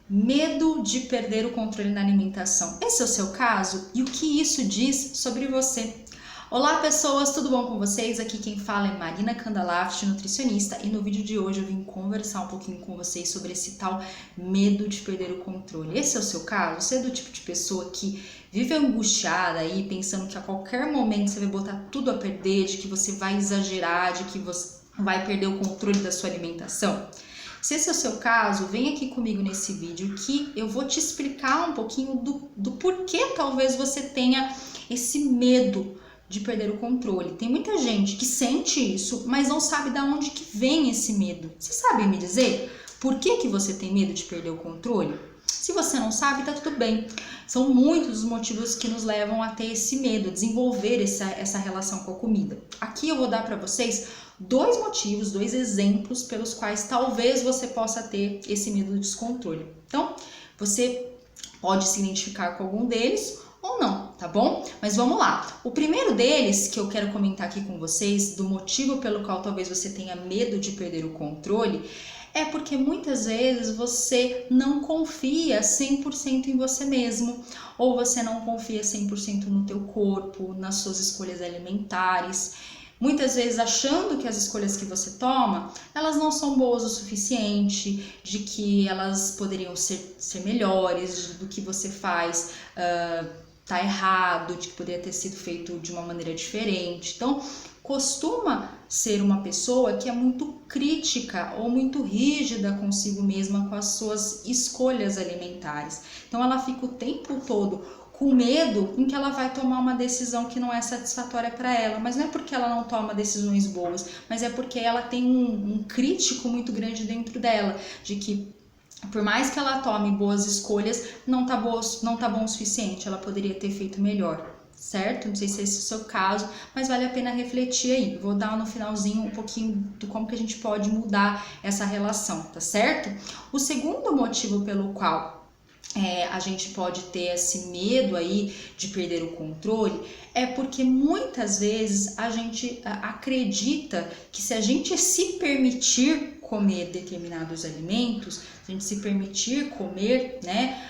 Medo de perder o controle na alimentação. Esse é o seu caso? E o que isso diz sobre você? Olá pessoas, tudo bom com vocês? Aqui quem fala é Marina Kandalaft, nutricionista, e no vídeo de hoje eu vim conversar um pouquinho com vocês sobre esse tal medo de perder o controle. Esse é o seu caso? Você é do tipo de pessoa que vive angustiada aí, pensando que a qualquer momento você vai botar tudo a perder, de que você vai exagerar, de que você vai perder o controle da sua alimentação? Se esse é o seu caso, vem aqui comigo nesse vídeo que eu vou te explicar um pouquinho do porquê talvez você tenha esse medo de perder o controle. Tem muita gente que sente isso, mas não sabe de onde que vem esse medo. Você sabe me dizer por que você tem medo de perder o controle? Se você não sabe, tá tudo bem. São muitos os motivos que nos levam a ter esse medo, a desenvolver essa relação com a comida. Aqui eu vou dar para vocês dois motivos, dois exemplos pelos quais talvez você possa ter esse medo do descontrole. Então, você pode se identificar com algum deles ou não, tá bom? Mas vamos lá. O primeiro deles que eu quero comentar aqui com vocês, do motivo pelo qual talvez você tenha medo de perder o controle, é porque muitas vezes você não confia 100% em você mesmo, ou você não confia 100% no teu corpo, nas suas escolhas alimentares. Muitas vezes achando que as escolhas que você toma, elas não são boas o suficiente, de que elas poderiam ser melhores, do que você faz tá errado, de que poderia ter sido feito de uma maneira diferente. Então, costuma ser uma pessoa que é muito crítica ou muito rígida consigo mesma com as suas escolhas alimentares. Então, ela fica o tempo todo com medo em que ela vai tomar uma decisão que não é satisfatória para ela, mas não é porque ela não toma decisões boas, mas é porque ela tem um crítico muito grande dentro dela, de que por mais que ela tome boas escolhas, não tá bom o suficiente, ela poderia ter feito melhor, certo? Não sei se esse é o seu caso, mas vale a pena refletir aí. Vou dar no finalzinho um pouquinho do como que a gente pode mudar essa relação, tá certo? O segundo motivo pelo qual a gente pode ter esse medo aí de perder o controle é porque muitas vezes a gente acredita que se a gente se permitir comer determinados alimentos, se a gente se permitir comer, né,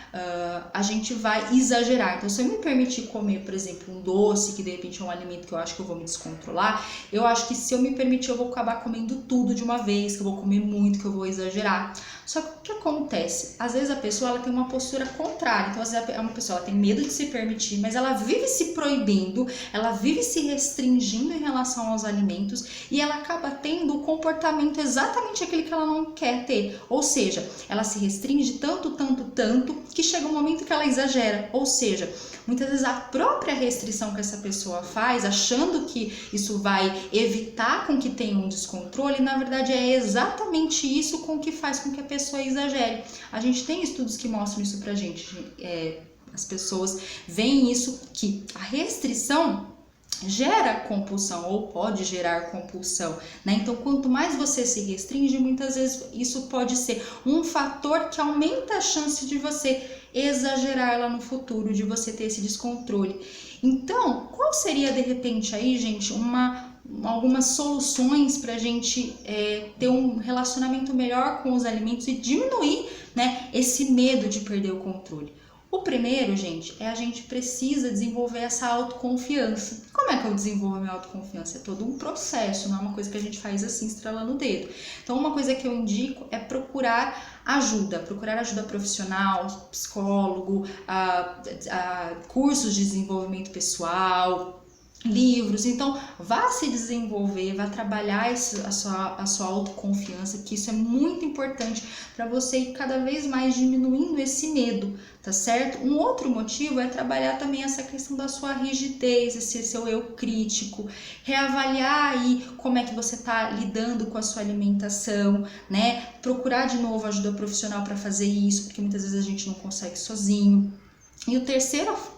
a gente vai exagerar. Então, se eu me permitir comer, por exemplo, um doce, que de repente é um alimento que eu acho que eu vou me descontrolar, eu acho que se eu me permitir, eu vou acabar comendo tudo de uma vez, que eu vou comer muito, que eu vou exagerar. Só que o que acontece? Às vezes a pessoa ela tem uma postura contrária. Então, às vezes é uma pessoa ela tem medo de se permitir, mas ela vive se proibindo, ela vive se restringindo em relação aos alimentos e ela acaba tendo o comportamento exatamente aquele que ela não quer ter. Ou seja, ela se restringe tanto, que chega um momento que ela exagera. Ou seja, muitas vezes a própria restrição que essa pessoa faz, achando que isso vai evitar com que tenha um descontrole, na verdade é exatamente isso com que faz com que a pessoa exagere. A gente tem estudos que mostram isso pra gente. As pessoas veem isso, que a restrição gera compulsão ou pode gerar compulsão, né? Então, quanto mais você se restringe, muitas vezes isso pode ser um fator que aumenta a chance de você exagerar lá no futuro, de você ter esse descontrole. Então, qual seria de repente aí, gente, algumas soluções para a gente ter um relacionamento melhor com os alimentos e diminuir, né, esse medo de perder o controle? O primeiro, gente, a gente precisa desenvolver essa autoconfiança. Como é que eu desenvolvo a minha autoconfiança? É todo um processo, não é uma coisa que a gente faz assim, estralando o dedo. Então, uma coisa que eu indico é procurar ajuda profissional, psicólogo, cursos de desenvolvimento pessoal, livros. Então, vá se desenvolver, vá trabalhar a sua autoconfiança, que isso é muito importante para você ir cada vez mais diminuindo esse medo, tá certo? Um outro motivo é trabalhar também essa questão da sua rigidez, esse seu eu crítico, reavaliar aí como é que você tá lidando com a sua alimentação, né? Procurar de novo ajuda profissional para fazer isso, porque muitas vezes a gente não consegue sozinho. E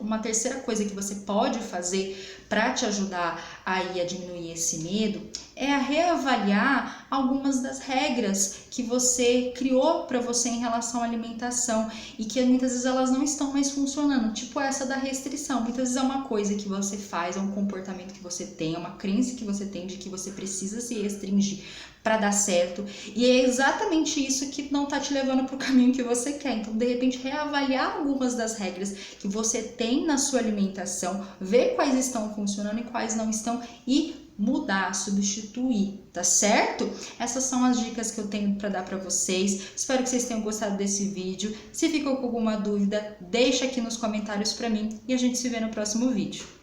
uma terceira coisa que você pode fazer para te ajudar aí a diminuir esse medo é a reavaliar algumas das regras que você criou para você em relação à alimentação e que muitas vezes elas não estão mais funcionando, tipo essa da restrição. Muitas vezes é uma coisa que você faz, é um comportamento que você tem, é uma crença que você tem de que você precisa se restringir para dar certo, e é exatamente isso que não tá te levando para o caminho que você quer. Então, de repente, reavaliar algumas das regras que você tem na sua alimentação, ver quais estão funcionando e quais não estão e mudar, substituir, tá certo? Essas são as dicas que eu tenho para dar para vocês. Espero que vocês tenham gostado desse vídeo. Se ficou com alguma dúvida, deixa aqui nos comentários para mim e a gente se vê no próximo vídeo.